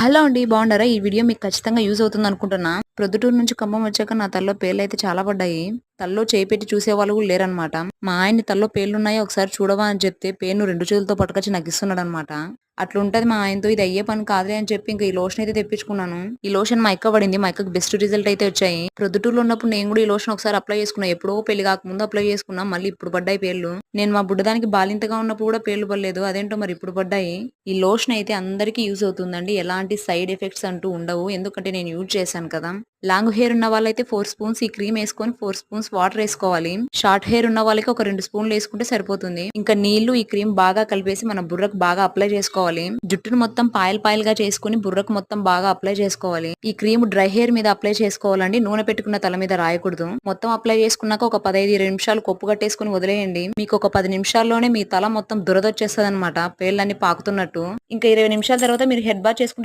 Hello అండి. బాగున్నారా? ఈ వీడియో మీకు ఖచ్చితంగా యూజ్ అవుతుందనుకుంటున్నా. ప్రొద్దుటూరు నుంచి ఖమ్మం వచ్చాక నా తలలో పేర్లయితే చాలా పడ్డాయి. తలలో చేయి పెట్టి చూసేవాళ్ళు గూడా లేరనమాట. మా ఆయన్ని "తలలో పేర్లున్నాయి ఒకసారి చూడవా" అని చెప్తే పేరును 2 చేతులతో పట్టుకొచ్చి నాకిస్తున్నాడనమాట. అట్లుంటది మా ఆయనతో. ఇది అయ్యే పని కాదులే అని చెప్పి ఇంక ఈ లోషన్ అయితే తెప్పించుకున్నాను. ఈ లోషన్ మా అక్క వాడింది. మా అక్కకి బెస్ట్ రిజల్ట్ అయితే వచ్చాయి. ప్రొద్దుటూరులో ఉన్నప్పుడు నేను గూడా ఈ లోషన్ ఒకసారి అప్లై చేసుకున్నా. ఎప్పుడో పెళ్లి కాకముందు అప్లై చేసుకున్నా. మళ్ళీ ఇప్పుడు పడ్డాయి పేర్లు. నేను మా బుడ్డదానికి బాలింతగా ఉన్నప్పుడు కూడా పేర్లు పడలేదు. అదేంటో మరి ఇప్పుడు పడ్డాయి. ఈ లోషన్ అయితే అందరికీ యూజ్ అవుతుందండి. ఎలాంటి సైడ్ ఎఫెక్ట్స్ అంటూ ఉండవు. ఎందుకంటే నేను యూజ్ చేశాను కదా! లాంగ్ హెయిర్ ఉన్న వాళ్ళైతే 4 స్పూన్స్ ఈ క్రీమ్ ఏసుకొని 4 స్పూన్స్ వాటర్ ఏసుకోవాలి. షార్ట్ హెయిర్ ఉన్న వాళ్ళకి ఒక 2 స్పూన్లు ఏసుకుంటే సరిపోతుంది. ఇంకా నీళ్లు ఈ క్రీమ్ బాగా కలిపేసి మన బుర్రకు బాగా అప్లై చేసుకోవాలి. జుట్టును మొత్తం పాయలు పాయలుగా చేసుకుని బుర్రకు మొత్తం బాగా అప్లై చేసుకోవాలి. ఈ క్రీమ్ డ్రై హెయిర్ మీద అప్లై చేసుకోవాలండి. నూనె పెట్టుకున్న తల మీద రాయకూడదు. మొత్తం అప్లై చేసుకున్నాక ఒక 15, 20 నిమిషాలు కొప్పు కట్టేసుకుని వదిలేయండి. మీకు ఒక 10 నిమిషాల్లోనే మీ తల మొత్తం దురదొచ్చేస్తదనమాట. పేర్లన్నీ పాకుతున్నట్టు. ఇంకా 20 నిమిషాల తర్వాత మీరు హెడ్ బాత్ చేసుకుంటే